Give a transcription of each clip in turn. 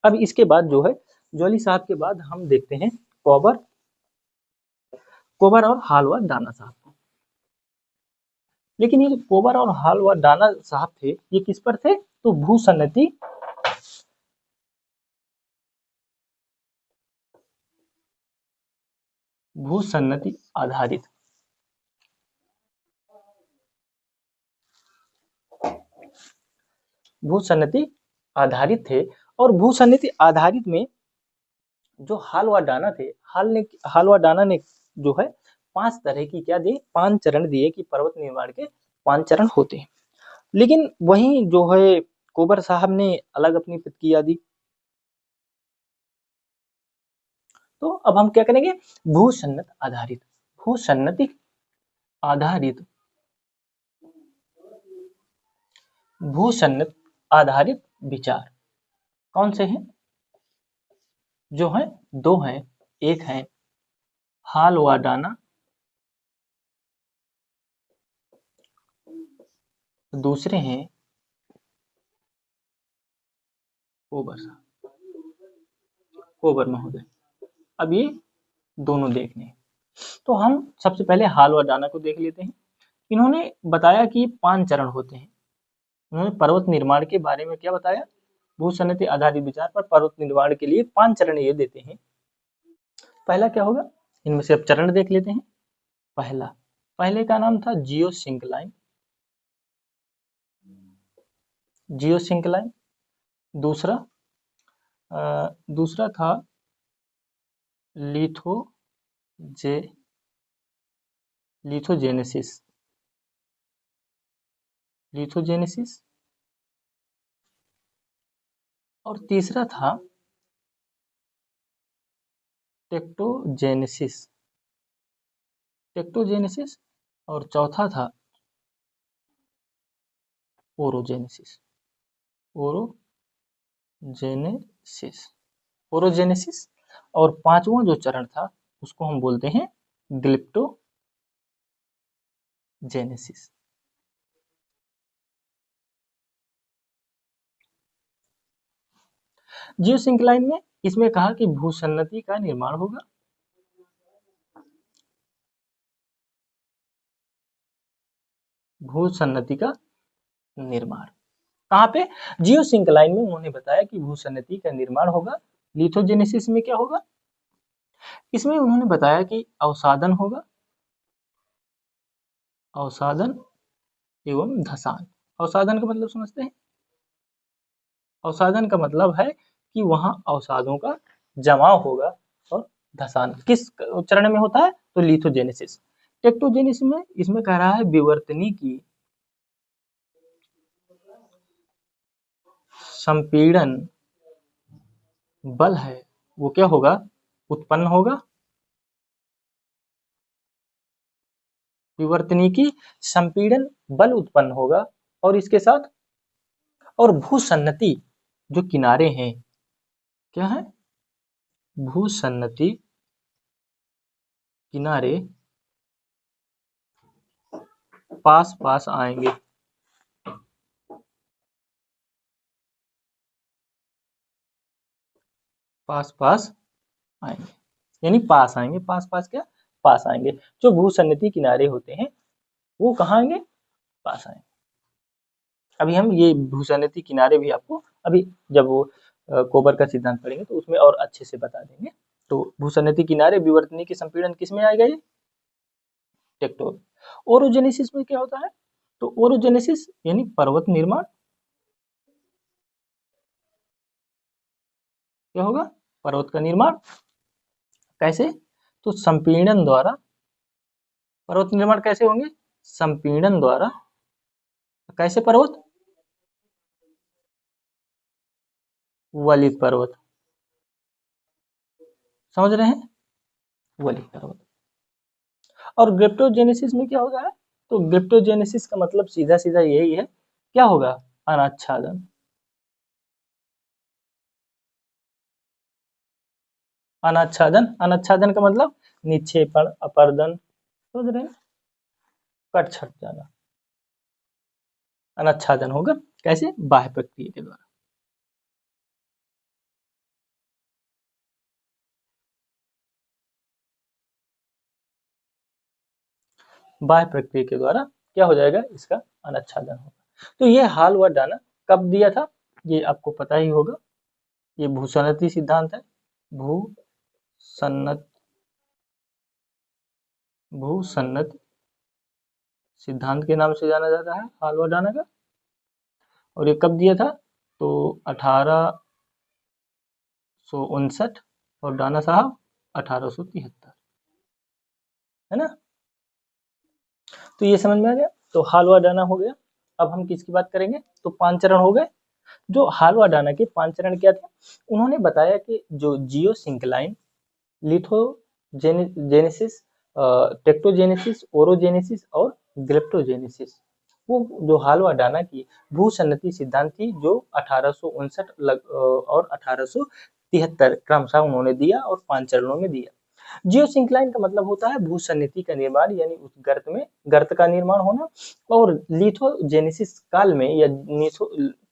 अब इसके बाद जो है जॉली साहब के बाद हम देखते हैं कोबर और हाल व डाना साहब को। लेकिन ये जो कोबर और हाल व डाना साहब थे ये किस पर थे? तो भूसन्नति आधारित भूसन्नति आधारित थे। और भूसन्नति आधारित में जो हाल व डाना थे, हाल व डाना ने जो है 5 तरह की क्या दिए? 5 चरण दिए कि पर्वत निर्माण के 5 चरण होते हैं। लेकिन वहीं जो है कोबर साहब ने अलग अपनी प्रतिक्रिया दी। तो अब हम क्या करेंगे? भूसन्नत आधारित विचार कौन से हैं? जो है 2 हैं। एक है हाल व डाना, दूसरे हैं कोबर महोदय। अब ये दोनों देखने हैं। तो हम सबसे पहले हाल व डाना को देख लेते हैं। इन्होंने बताया कि 5 चरण होते हैं। उन्होंने पर्वत निर्माण के बारे में क्या बताया? भूसन्नति आधारित विचार पर पर्वत निर्माण के लिए 5 चरण ये देते हैं। पहला क्या होगा? इनमें से अब चरण देख लेते हैं। पहले का नाम था जियोसिंक्लाइन। दूसरा था लिथोजेनेसिस और तीसरा था टेक्टोजेनेसिस और चौथा था ओरोजेनेसिस और 5वां जो चरण था उसको हम बोलते हैं ग्लिप्टोजेनेसिस। जियोसिंक्लाइन में इसमें कहा कि भूसन्नति का निर्माण होगा। कहाँ पे? जियोसिंक्लाइन में उन्होंने बताया कि भूसन्नति का निर्माण होगा। लिथोजेनेसिस में क्या होगा? इसमें उन्होंने बताया कि अवसादन होगा, अवसादन एवं धसान। अवसादन का मतलब समझते हैं? अवसादन का मतलब है कि वहां अवसादों का जमाव होगा। और धसान किस चरण में होता है? तो लिथोजेनेसिस। टेक्टोजेनेसिस में इसमें कह रहा है विवर्तनी की संपीड़न बल है वो क्या होगा? उत्पन्न होगा। विवर्तनी की संपीड़न बल उत्पन्न होगा और इसके साथ और भूसन्नति जो किनारे हैं क्या है? भूसन्नति किनारे पास आएंगे। पास आएंगे यानी पास आएंगे। पास आएंगे। जो भूसन्नति किनारे होते हैं वो कहाँ आएंगे? पास आएंगे। अभी हम ये भूसन्नति किनारे भी आपको अभी जब वो कोबर का सिद्धांत पढ़ेंगे तो उसमें और अच्छे से बता देंगे। तो भूसन्नति किनारे विवर्तनी की संपीड़न किस में आएगा? ये टेक्टोन। ओरोजेनेसिस में क्या होता है? तो ओरोजेनेसिस यानी पर्वत निर्माण। क्या होगा? पर्वत का निर्माण। कैसे? तो संपीड़न द्वारा। पर्वत निर्माण कैसे होंगे? संपीड़न द्वारा। कैसे पर्वत? वलित पर्वत। समझ रहे हैं? वलित पर्वत। और ग्रिप्टोजेनेसिस में क्या होता है? तो ग्रिप्टोजेनेसिस का मतलब सीधा सीधा यही है। क्या होगा? अनाच्छादन। अनाच्छादन का मतलब निक्षेपण, अपर्दन। समझ रहे हैं? कट छट जाना। अनाच्छादन होगा। कैसे? बाह्य प्रक्रिया के द्वारा। बाह्य प्रक्रिया के द्वारा क्या हो जाएगा, इसका अनच्छादन होगा। तो ये हाल व डाना कब दिया था, ये आपको पता ही होगा, ये भूसन्नति सिद्धांत है। भूसन्नति सिद्धांत के नाम से जाना जाता है हाल व डाना का। और ये कब दिया था, तो 1859 और डाना साहब 1873, है ना। तो ये समझ में आ गया। तो हाल व डाना हो गया। अब हम किसकी बात करेंगे, तो 5 चरण हो गए। जो हाल व डाना के 5 चरण क्या थे, उन्होंने बताया कि जो जियोसिंक्लाइन, लिथोजेनेसिस, टेक्टोजेनेसिस, ओरोजेनेसिस और ग्लेप्टोजेनेसिस, वो जो हाल व डाना की भूसन्नति सिद्धांत थी, जो 1859 और 1873 क्रमशः उन्होंने दिया और 5 चरणों में दिया। जियोसिंक्लाइन का मतलब होता है भूसन्निधि का निर्माण, यानी उस गर्त का निर्माण होना। और लिथोजेनेसिस काल में, या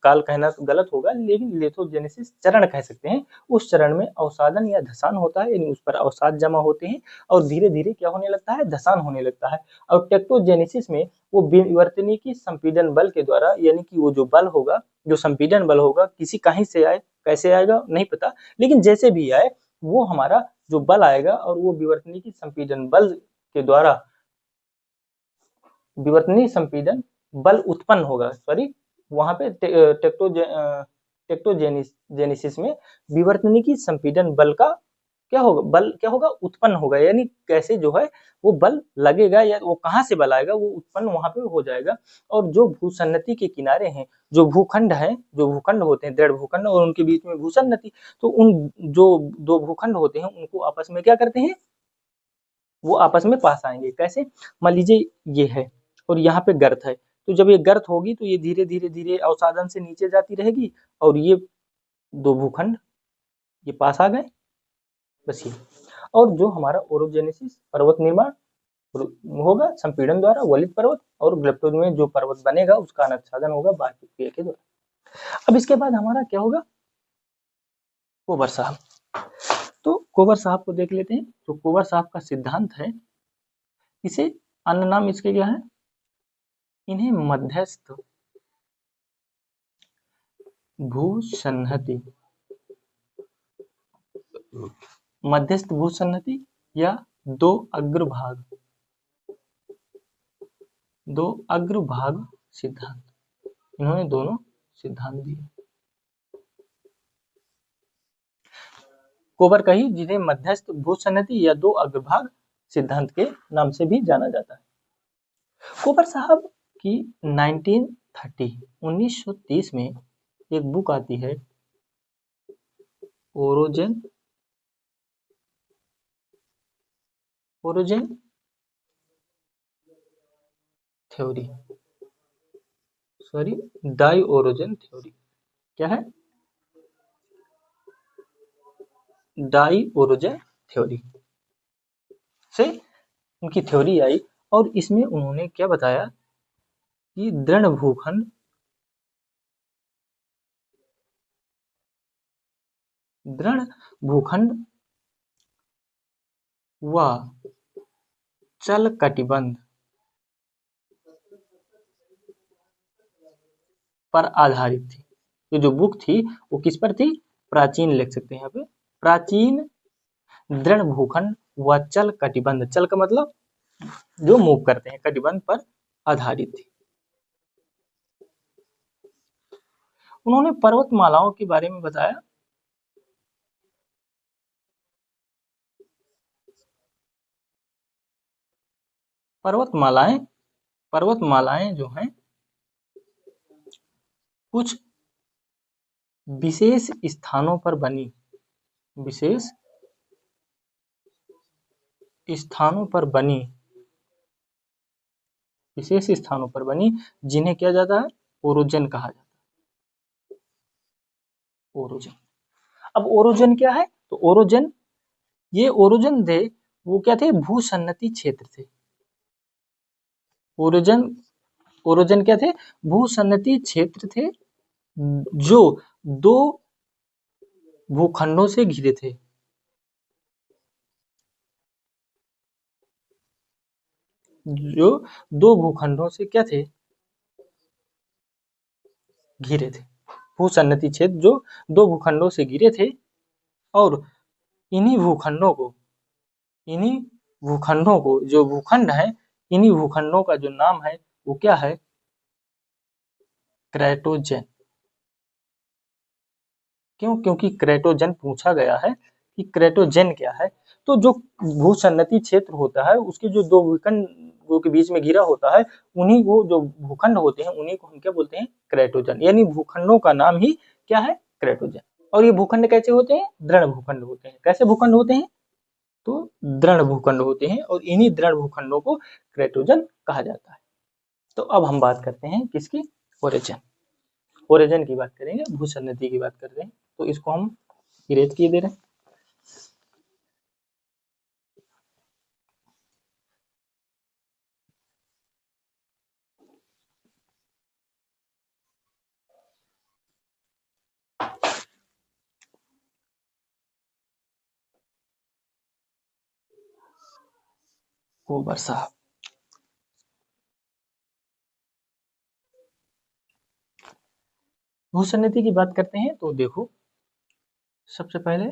काल कहना तो गलत होगा, लेकिन लिथोजेनेसिस चरण कह सकते हैं। उस चरण में अवसादन या धसान होता है, यानी उस पर अवसाद जमा होते हैं और धीरे धीरे क्या होने लगता है, धसान होने लगता है। और टेक्टोजेनेसिस में वो विवर्तनिकी संपीडन बल के द्वारा, यानी कि वो जो बल होगा, जो संपीडन बल होगा, किसी कहीं से आए, कैसे आएगा नहीं पता, लेकिन जैसे भी आए, वो हमारा जो बल आएगा और वो विवर्तनिकी संपीडन बल के द्वारा विवर्तनीय संपीडन बल उत्पन्न होगा। सॉरी, वहां पे टेक्टोजेनेसिस में विवर्तनिकी संपीडन बल का क्या होगा, उत्पन्न होगा। यानी कैसे जो है वो बल लगेगा, या वो कहाँ से बल आएगा, वो उत्पन्न वहां पे हो जाएगा। और जो भूसन्नति के किनारे हैं, जो भूखंड है, जो भूखंड होते हैं, दृढ़ भूखंड और उनके बीच में भूसन्नति, तो उन जो 2 भूखंड होते हैं, उनको आपस में क्या करते हैं, वो आपस में पास आएंगे। कैसे, मान लीजिए ये है और यहाँ पे गर्त है, तो जब ये गर्त होगी तो ये धीरे धीरे धीरे अवसादन से नीचे जाती रहेगी और ये 2 भूखंड ये पास आ गए, बस ये। और जो हमारा ओरोजेनेसिस पर्वत निर्माण होगा संपीड़न द्वारा, वलित पर्वत, और ग्लेप्टोन में जो पर्वत बनेगा उसका अनच्छादन होगा बाह्य प्रक्रिया के द्वारा। अब इसके बाद हमारा क्या होगा, कोबर साहब। तो कोबर साहब को देख लेते हैं। तो कोबर साहब का सिद्धांत है, इसे अन्य नाम इसके क्या है, इन्हें मध्यस्थ भूसन्नति, मध्यस्थ भूसन्नति या 2 अग्रभाग सिद्धांत, इन्होंने दोनों सिद्धांत दिए। कोबर कही, जिन्हें मध्यस्थ भूसन्नति या 2 अग्रभाग सिद्धांत के नाम से भी जाना जाता है। कोबर साहब की 1930 में एक बुक आती है, ओरोजन थ्योरी, सॉरी, डाई ओरोजन थ्योरी। क्या है, डाई ओरोजन थ्योरी से उनकी थ्योरी आई। और इसमें उन्होंने क्या बताया कि दृढ़ भूखंड व चल कटिबंध पर आधारित थी। ये जो बुक थी वो किस पर थी, प्राचीन लिख सकते हैं यहाँ पे, प्राचीन दृढ़ भूखंड व चल कटिबंध, चल का मतलब जो मूव करते हैं, कटिबंध पर आधारित थी। उन्होंने पर्वतमालाओं के बारे में बताया। पर्वतमालाएं जो हैं कुछ विशेष स्थानों पर बनी, विशेष स्थानों पर बनी, जिन्हें क्या जाता है, ओरोजन कहा जाता है। ओरोजन, अब ओरोजन क्या है, तो ओरोजन, ये ओरोजन थे, वो क्या थे, भूसन्नति क्षेत्र थे। ओरोजन क्या थे, भूसन्नति क्षेत्र थे, जो 2 भूखंडों से घिरे थे। जो दो भूखंडों से क्या थे, घिरे थे। भूसन्नति क्षेत्र जो दो भूखंडों से घिरे थे, और इन्हीं भूखंडों को इन्हीं भूखंडों को जो भूखंड है, इन्हीं भूखंडों का जो नाम है वो क्या है, क्रेटोजन। क्यों? क्योंकि क्रेटोजन पूछा गया है कि क्रेटोजन क्या है। तो जो भूसन्नति क्षेत्र होता है उसके जो दो भूखंडों के बीच में घिरा होता है, उन्हीं को जो भूखंड होते हैं उन्हीं को हम क्या बोलते हैं, क्रेटोजन। यानी भूखंडों का नाम ही क्या है, क्रेटोजन। और ये भूखंड कैसे होते हैं, दृढ़ भूखंड होते हैं। कैसे भूखंड होते हैं, तो दृढ़ भूखंड होते हैं, और इन्हीं दृढ़ भूखंडों को क्रेटोजन कहा जाता है। तो अब हम बात करते हैं किसकी, ओरिजिन। ओरिजिन की बात करेंगे, भूसन्नति की बात कर रहे हैं, तो इसको हम इरेज किए दे रहे हैं। कोबर साहब, भूसन्नति की बात करते हैं तो देखो, सबसे पहले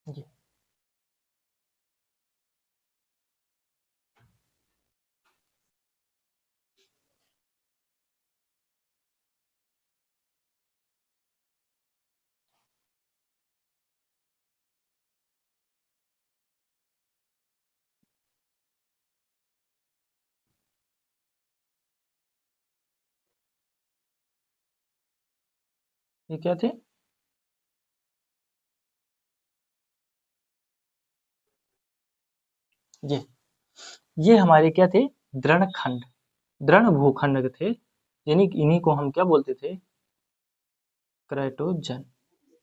ये ये क्या थे, ये ये हमारे क्या थे, दृढ़ खंड, दृढ़ भूखंड थे। यानी इन्हीं को हम क्या बोलते थे, क्राइटोजन।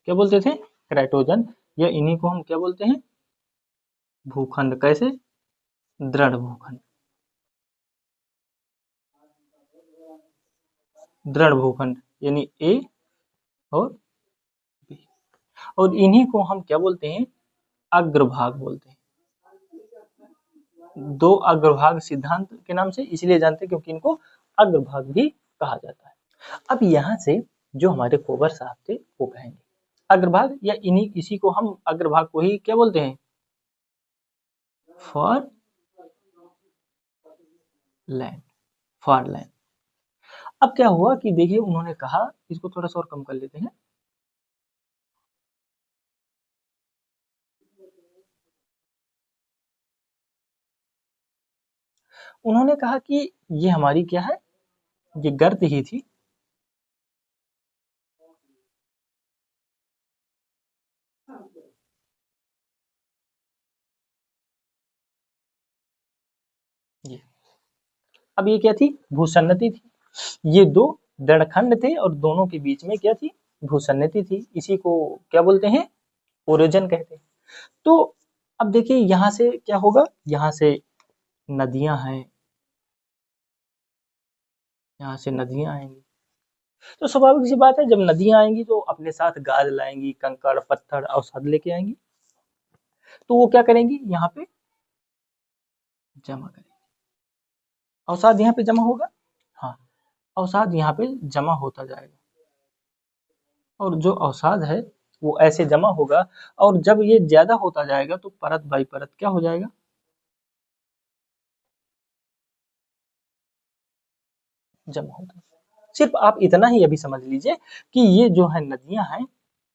क्या बोलते थे, क्राइटोजन। या इन्हीं को हम क्या बोलते हैं, भूखंड। कैसे, दृढ़ भूखंड, दृढ़ भूखंड, यानी ए और बी। और इन्हीं को हम क्या बोलते हैं, अग्रभाग बोलते हैं। दो अग्रभाग सिद्धांत के नाम से इसलिए जानते हैं क्योंकि इनको अग्रभाग भी कहा जाता है। अब यहाँ से जो हमारे कोबर साहब थे वो कहेंगे अग्रभाग, या इन्हीं इसी को हम अग्रभाग को ही क्या बोलते हैं, फॉर लैंड, फॉर लैंड। अब क्या हुआ कि देखिए उन्होंने कहा, इसको थोड़ा सा और कम कर लेते हैं। उन्होंने कहा कि ये हमारी क्या है, ये गर्त ही थी। ये अब ये क्या थी, भूसन्नति थी। ये दो दृढ़खंड थे और दोनों के बीच में क्या थी, भूसन्नति थी। इसी को क्या बोलते हैं, ओरिजिन कहते हैं। तो अब देखिए यहाँ से क्या होगा, यहाँ से नदियां हैं, यहाँ से नदियां आएंगी। तो स्वाभाविक सी बात है, जब नदियां आएंगी तो अपने साथ गाद लाएंगी, कंकड़ पत्थर अवसाद लेके आएंगी। तो वो क्या करेंगी, यहाँ पे जमा करेंगे। अवसाद यहाँ पे जमा होगा, हाँ, अवसाद यहाँ पे जमा होता जाएगा। और जो अवसाद है वो ऐसे जमा होगा, और जब ये ज्यादा होता जाएगा तो परत बाई परत क्या हो जाएगा, जमा होता है। सिर्फ आप इतना ही अभी समझ लीजिए कि ये जो है नदियां हैं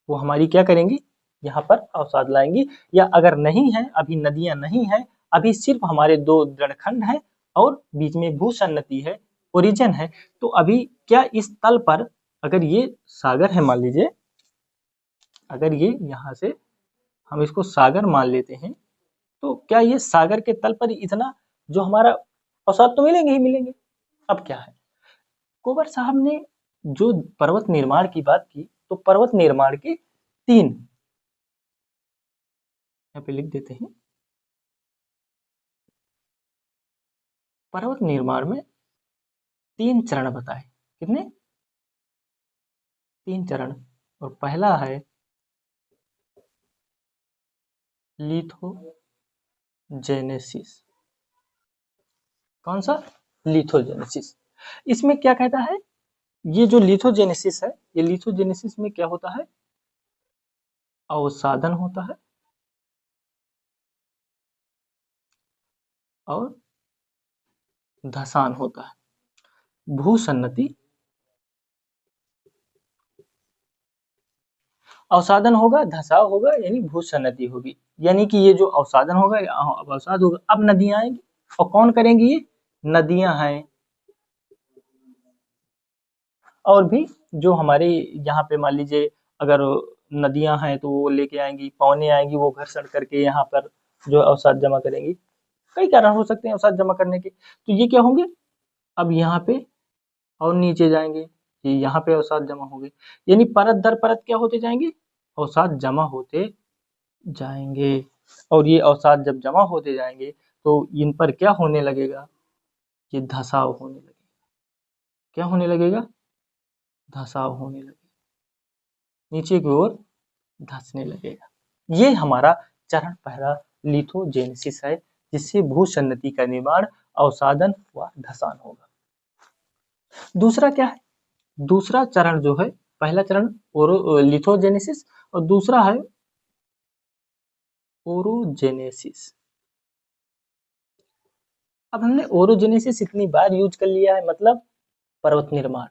वो हमारी क्या करेंगी, यहाँ पर अवसाद लाएंगी। या अगर नहीं है, अभी नदियां नहीं है, अभी सिर्फ हमारे दो दृढ़खंड है और बीच में भूसन्नति है, ओरिजिन है, तो अभी क्या इस तल पर, अगर ये सागर है मान लीजिए, अगर ये यहाँ से हम इसको सागर मान लेते हैं, तो क्या ये सागर के तल पर इतना जो हमारा अवसाद तो मिलेंगे ही मिलेंगे। अब क्या है, कुंवर साहब ने जो पर्वत निर्माण की बात की, तो पर्वत निर्माण के 3 यहाँ पे लिख देते हैं। पर्वत निर्माण में 3 चरण बताए। कितने? 3 चरण। और पहला है लिथोजेनेसिस। कौन सा? लिथोजेनेसिस। इसमें क्या कहता है, ये जो लिथोजेनेसिस है, ये लिथोजेनेसिस में क्या होता है, अवसादन होता है और धसान होता है। भूसन्नति, अवसादन होगा, धसाव होगा, यानी भूसन्नति होगी। यानी कि ये जो अवसादन होगा या अवसाद होगा, अब नदियां आएंगी और कौन करेंगी? ये नदियां हैं। और भी जो हमारे यहाँ पे मान लीजिए, अगर नदियां हैं तो वो लेके आएंगी, पौने आएंगी, वो घर्षण करके यहाँ पर जो अवसाद जमा करेंगी। कई कारण हो सकते हैं अवसाद जमा करने के, तो ये क्या होंगे, अब यहाँ पे और नीचे जाएंगे, ये यहाँ पे अवसाद जमा होंगे, यानी परत दर परत क्या होते जाएंगे, अवसाद जमा होते जाएंगे। और ये अवसाद जब जमा होते जाएंगे तो इन पर क्या होने लगेगा, ये धसाव होने लगेगा। क्या होने लगेगा? धसाव होने लगेगा, नीचे की ओर धंसने लगेगा। ये हमारा चरण पहला लिथोजेनेसिस है, जिससे भूसन्नति का निर्माण, अवसादन व धसान होगा। दूसरा क्या है? दूसरा चरण जो है, पहला चरण लिथोजेनेसिस और दूसरा है ओरोजेनेसिस। अब हमने ओरोजेनेसिस इतनी बार यूज कर लिया है, मतलब पर्वत निर्माण।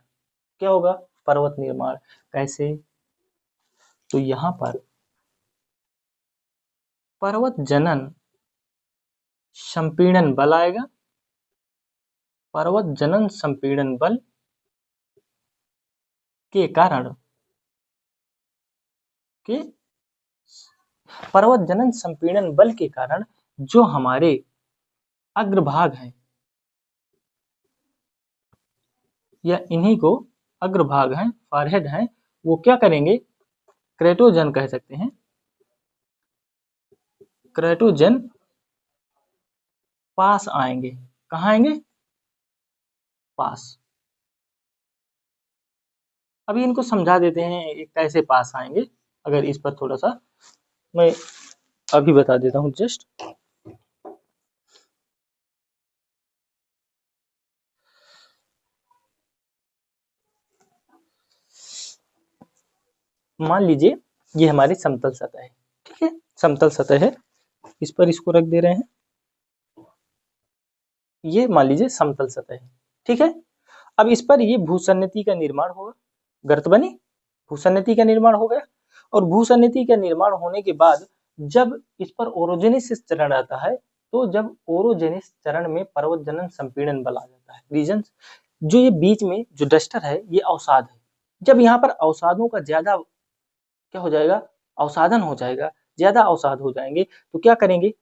क्या होगा? पर्वत निर्माण। कैसे? तो यहाँ पर पर्वत जनन संपीड़न बल आएगा। पर्वत जनन संपीड़न बल के कारण के पर्वत जनन संपीड़न बल के कारण जो हमारे अग्रभाग हैं, या इन्हीं को अग्रभाग हैं, फॉरहेड हैं, वो क्या करेंगे, क्रेटोजन कह सकते हैं। क्रेटोजन पास आएंगे। कहाँ आएंगे? पास। अभी इनको समझा देते हैं एक कैसे पास आएंगे। अगर इस पर थोड़ा सा मैं अभी बता देता हूँ जस्ट। मान लीजिए ये हमारी समतल सतह है, ठीक है, समतल सतह है, इस पर इसको रख दे रहे हैं। ये मान लीजिए समतल सतह है, ठीक है। अब इस पर ये भूसन्नति का निर्माण होगा, गर्त बनी, भूसन्नति का निर्माण हो गया। और भूसन्नति का निर्माण होने के बाद जब इस पर ओरोजेनिसिस चरण आता है, तो जब ओरोजेनिस चरण में पर्वत जनन संपीड़न बल आ जाता है। रीजन जो ये बीच में जो डस्टर है, ये अवसाद है। जब यहाँ पर अवसादों का ज्यादा क्या हो जाएगा, अवसादन हो जाएगा, ज्यादा अवसाद हो जाएंगे, तो क्या करेंगे,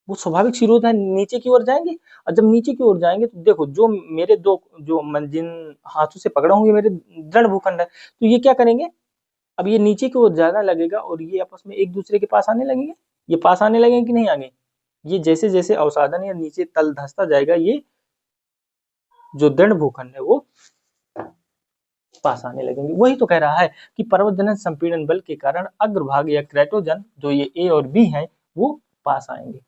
वो स्वाभाविक सी होता है, नीचे की ओर जाएंगे। और जब नीचे की ओर जाएंगे तो देखो, जो मेरे दो जो मैं जिन हाथों से पकड़ा हूँ, ये मेरे दृढ़ भूखंड है, तो ये क्या करेंगे, अब ये नीचे की ओर ज्यादा लगेगा और ये आपस में एक दूसरे के पास आने लगेंगे। ये पास आने लगेंगे कि नहीं आगे, ये जैसे जैसे अवसादन या नीचे तल धंसता जाएगा, ये जो दृढ़ भूखंड है वो पास आने लगेंगे। वही तो कह रहा है कि पर्वत जनन संपीड़न बल के कारण अग्रभाग या क्रेटोजन जो ये ए और बी हैं, वो पास आएंगे।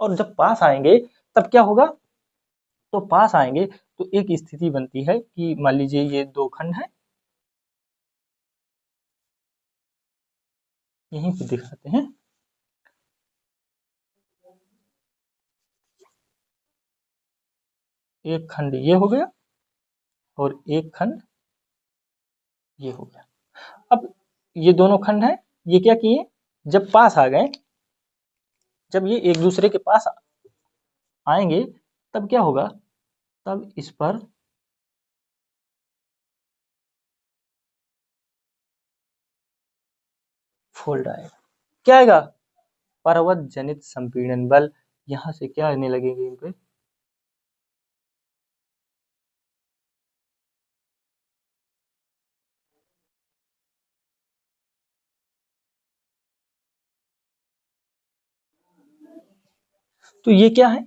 और जब पास आएंगे तब क्या होगा, तो पास आएंगे तो एक स्थिति बनती है कि मान लीजिए ये दो खंड है, यहीं पे दिखाते हैं। एक खंड ये हो गया और एक खंड ये हो गया। अब ये दोनों खंड है, ये क्या किए, जब पास आ गए, जब ये एक दूसरे के पास आएंगे, तब क्या होगा, तब इस पर फोल्ड आएगा। क्या आएगा? पर्वत जनित संपीड़न बल। यहां से क्या आने लगेंगे इन पे? तो ये क्या है?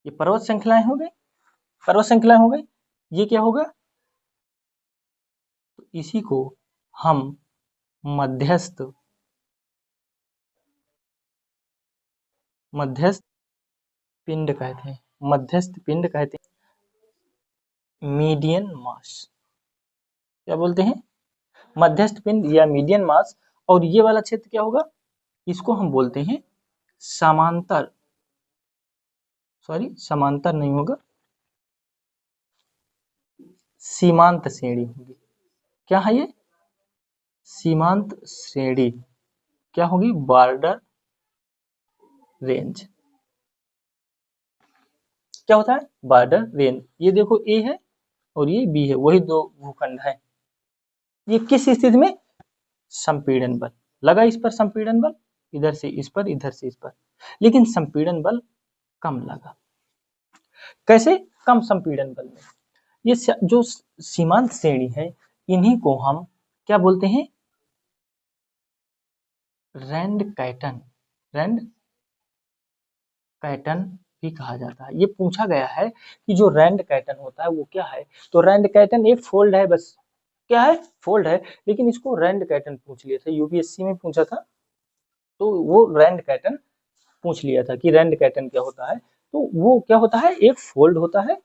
ये पर्वत श्रृंखलाएं हो गई, पर्वत श्रृंखलाएं हो गई। ये क्या होगा? तो इसी को हम मध्यस्थ मध्यस्थ पिंड कहते हैं, मध्यस्थ पिंड कहते हैं, मीडियन मास। क्या बोलते हैं? मध्यस्थ पिंड या मीडियन मास। और ये वाला क्षेत्र क्या होगा? इसको हम बोलते हैं समांतर, सॉरी समांतर नहीं होगा, सीमांत श्रेणी होगी। क्या है ये? सीमांत श्रेणी। क्या होगी? Border range. क्या होता है? Border range. ये देखो ए है और ये बी है, वही दो भूखंड है। ये किस स्थिति में? संपीड़न बल लगा, इस पर संपीड़न बल, इधर से इस पर, इधर से इस पर, लेकिन संपीड़न बल कम लगा। कैसे? कम संपीड़न बल में ये जो सीमांत श्रेणी है, इन्हीं को हम क्या बोलते हैं? रैंड कैटन, रैंड कैटन भी कहा जाता है। ये पूछा गया है कि जो रैंड कैटन होता है वो क्या है। तो रैंड कैटन एक फोल्ड है, बस। क्या है? फोल्ड है। लेकिन इसको रैंड कैटन पूछ लिया था, यूपीएससी में पूछा था, तो वो रैंड कैटन पूछ लिया था कि रैंड कैटन क्या होता है। तो वो क्या होता है? एक फोल्ड होता है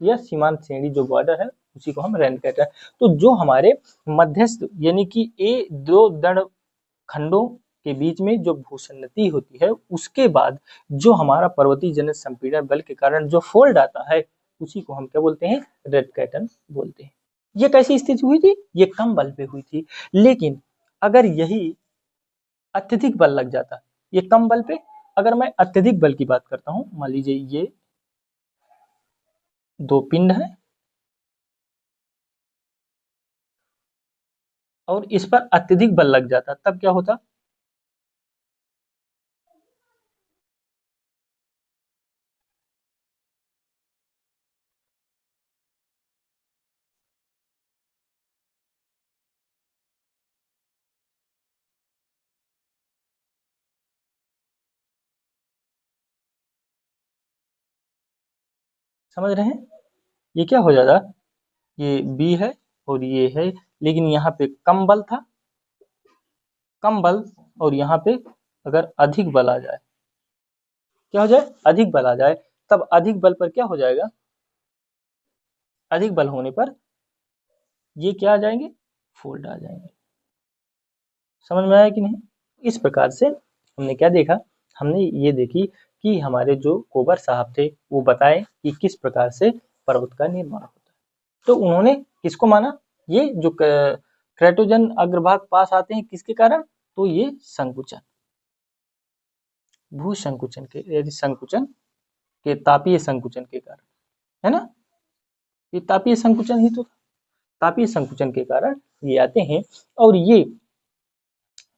या सीमांत श्रेणी जो बॉर्डर है, उसी को हम रैंड कैटन। तो जो हमारे मध्यस्थ यानी कि ए दो दड़ खंडों के बीच में जो भूसन्नति होती है, उसके बाद जो हमारा पर्वतीय जनित संपीड़न बल के कारण जो फोल्ड आता है, उसी को हम क्या बोलते हैं? रेड कैटन बोलते हैं। ये कैसी स्थिति हुई थी? ये कम बल पे हुई थी। लेकिन अगर यही अत्यधिक बल लग जाता, ये कम बल पे, अगर मैं अत्यधिक बल की बात करता हूं, मान लीजिए ये दो पिंड है और इस पर अत्यधिक बल लग जाता, तब क्या होता? समझ रहे हैं? ये क्या हो जाता? ये बी है और ये है, लेकिन यहाँ पे कम बल था, कम बल, और यहाँ पे अगर अधिक बल आ जाए, क्या हो जाए? अधिक बल आ जाए, तब अधिक बल पर क्या हो जाएगा? अधिक बल होने पर ये क्या आ जाएंगे? फोल्ड आ जाएंगे। समझ में आया कि नहीं? इस प्रकार से हमने क्या देखा? हमने ये देखी कि हमारे जो कोबर साहब थे वो बताए कि किस प्रकार से पर्वत का निर्माण होता है। तो उन्होंने किसको माना? ये जो क्रेटोजन अग्रभाग पास आते हैं, किसके कारण? तो ये संकुचन, भू संकुचन के, यदि संकुचन के, तापीय संकुचन के कारण, है ना? ये तापीय संकुचन ही तो, तापीय संकुचन के कारण ये आते हैं। और ये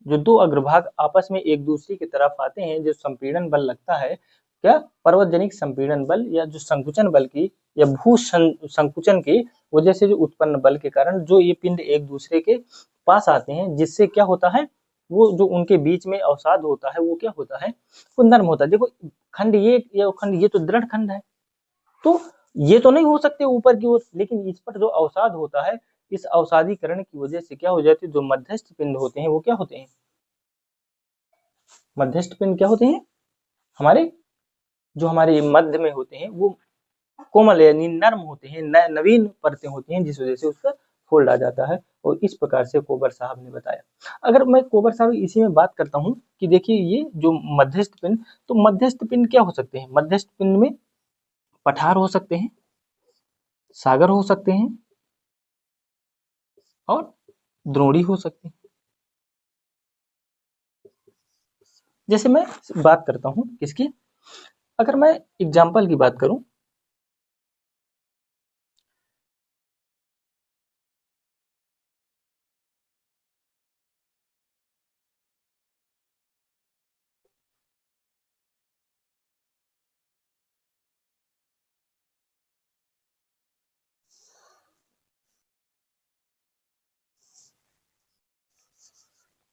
जो दो अग्रभाग आपस में एक दूसरे की तरफ आते हैं, जो संपीड़न बल लगता है, क्या? पर्वतजनित संपीड़न बल या जो संकुचन बल की या भू संकुचन की वजह से जो उत्पन्न बल के कारण जो ये पिंड एक दूसरे के पास आते हैं, जिससे क्या होता है? वो जो उनके बीच में अवसाद होता है, वो क्या होता है? वो नर्म होता है। देखो खंड ये खंड, ये तो दृढ़ खंड है, तो ये तो नहीं हो सकते ऊपर की ओर, लेकिन इस पर जो अवसाद होता है, इस अवसादीकरण की वजह से क्या हो जाती है? जो मध्यस्थ पिंड होते हैं वो क्या होते हैं? मध्यस्थ पिंड क्या होते हैं? हमारे जो हमारे मध्य में होते हैं वो कोमल यानी नर्म होते हैं, नवीन परतें होती हैं, जिस वजह से उस पर फोल्ड आ जाता है। और इस प्रकार से कोबर साहब ने बताया। अगर मैं कोबर साहब इसी में बात करता हूँ कि देखिए ये जो मध्यस्थ पिंड, तो मध्यस्थ पिंड क्या हो सकते हैं? मध्यस्थ पिंड में पठार हो सकते हैं, सागर हो सकते हैं और द्रोणी हो सकते हैं। जैसे मैं बात करता हूँ किसकी, अगर मैं एग्जाम्पल की बात करूं,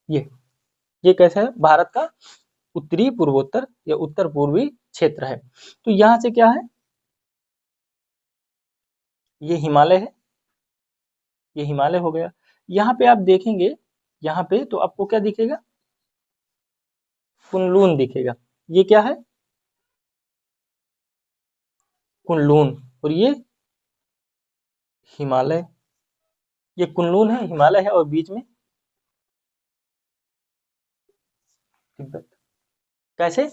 ये कैसा है, भारत का उत्तरी पूर्वोत्तर या उत्तर पूर्वी क्षेत्र है। तो यहाँ से क्या है, ये हिमालय है, ये हिमालय हो गया। यहाँ पे आप देखेंगे, यहाँ पे तो आपको क्या दिखेगा, कुनलून दिखेगा। ये क्या है, कुनलून, और ये हिमालय, ये कुनलून है, हिमालय है, और बीच में तिब्बत। कैसे,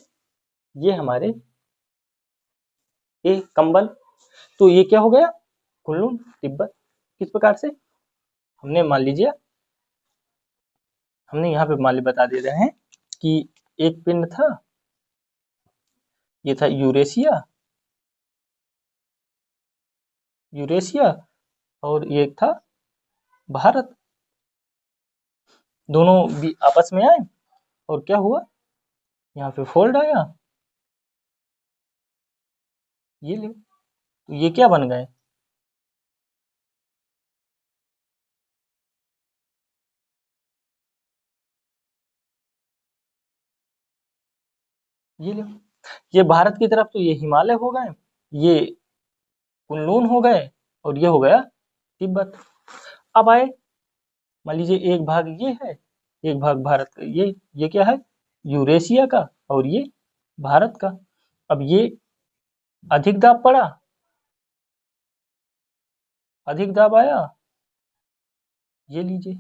ये हमारे ये कंबल, तो ये क्या हो गया, कुनलून तिब्बत। किस प्रकार से, हमने मान लीजिए, हमने यहाँ पे मान ली बता दे रहे हैं कि एक पिंड था, ये था यूरेशिया, यूरेशिया, और ये था भारत। दोनों भी आपस में आए, और क्या हुआ, यहाँ पे फोल्ड आया, ये ले, ये क्या बन गए, ये ले, ये भारत की तरफ तो ये हिमालय हो गए, ये कुनलून हो गए, और ये हो गया तिब्बत। अब आए, मान लीजिए एक भाग ये है, एक भाग भारत का, ये क्या है, यूरेशिया का, और ये भारत का। अब ये अधिक दाब पड़ा, अधिक दाब आया, ये लीजिए,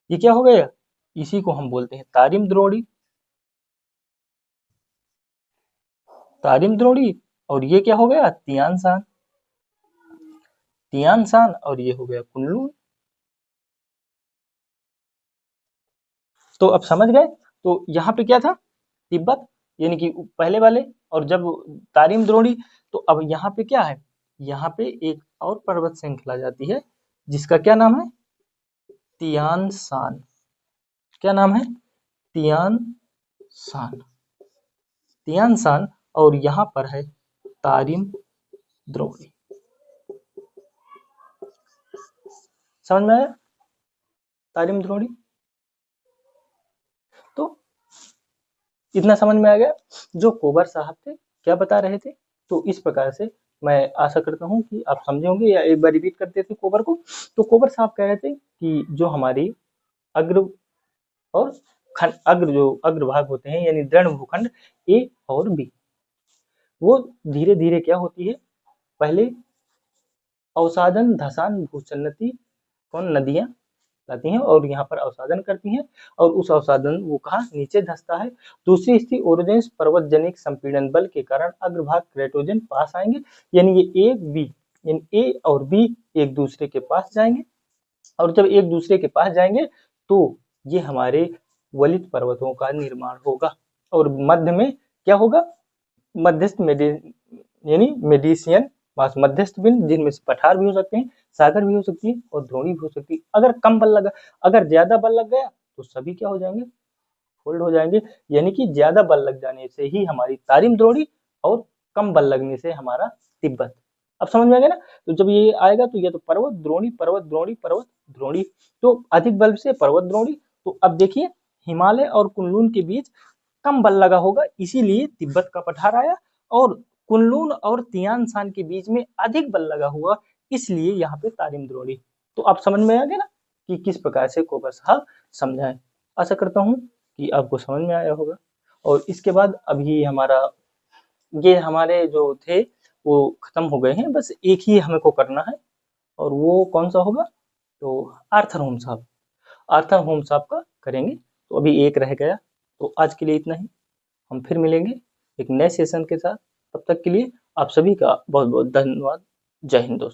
ये क्या हो गया, इसी को हम बोलते हैं तारिम द्रोणी, तारिम द्रोणी। और ये क्या हो गया, तियानसान, तियानसान, और ये हो गया कुनलून। तो अब समझ गए, तो यहाँ पे क्या था, तिब्बत, यानी कि पहले वाले, और जब तारिम द्रोणी, तो अब यहाँ पे क्या है, यहाँ पे एक और पर्वत श्रृंखला जाती है, जिसका क्या नाम है, तियानसान। क्या नाम है, तियानसान, तियानसान, और यहाँ पर है तारिम द्रोणी। समझ में आया, तारिम द्रोणी, तो इतना समझ में आ गया। जो कोबर साहब थे क्या बता रहे थे, तो इस प्रकार से मैं आशा करता हूँ कि आप समझे होंगे, या एक बार रिपीट करते थे कोबर को। तो कोबर साहब कह रहे थे कि जो हमारी अग्र और खंड, अग्र जो अग्रभाग होते हैं, यानी दृढ़ भूखंड ए और बी, वो धीरे धीरे क्या होती है, पहले अवसादन धसान भूसन्नति कौन नदियां लाती हैं, और यहाँ पर अवसादन करती हैं, और उस अवसादन वो कहा नीचे धंसता है। दूसरी स्थिति ओरोजेंस पर्वत जनिक संपीड़न बल के कारण अग्रभाग क्रेटोजन पास आएंगे, यानी ये ए बी, यानी ए और बी एक दूसरे के पास जाएंगे, और जब एक दूसरे के पास जाएंगे तो ये हमारे वलित पर्वतों का निर्माण होगा, और मध्य में क्या होगा, मध्यस्थ यानी मेडिसियन मास, मध्यस्थ बिंदु, जिनमें से पठार भी हो सकते हैं, सागर भी हो सकती है, और द्रोणी भी हो सकती है। अगर कम बल लगा, अगर ज्यादा बल लग गया तो सभी क्या हो जाएंगे, फोल्ड हो जाएंगे, यानी कि ज्यादा बल लग जाने से ही हमारी तारिम द्रोणी, और कम बल लगने से हमारा तिब्बत। अब समझ में आ गया ना, तो जब ये आएगा तो ये तो पर्वत द्रोणी, पर्वत द्रोणी, पर्वत द्रोणी, तो अधिक बल से पर्वत द्रोणी। तो अब देखिए, हिमालय और कुनलून के बीच कम बल लगा होगा, इसीलिए तिब्बत का पठार आया, और कुनलून और तियानसान के बीच में अधिक बल लगा हुआ, इसलिए यहाँ पे तारिम द्रोणी। तो आप समझ में आ गया ना कि किस प्रकार से कोबर साहब समझाएं। आशा करता हूँ कि आपको समझ में आया होगा। और इसके बाद अभी हमारा ये हमारे जो थे वो खत्म हो गए हैं, बस एक ही हमें को करना है, और वो कौन सा होगा, तो आर्थर होम साहब, आर्थर होम साहब का करेंगे। तो अभी एक रह गया, तो आज के लिए इतना ही। हम फिर मिलेंगे एक नए सेशन के साथ, तब तक के लिए आप सभी का बहुत बहुत धन्यवाद। जय हिंद दोस्तों।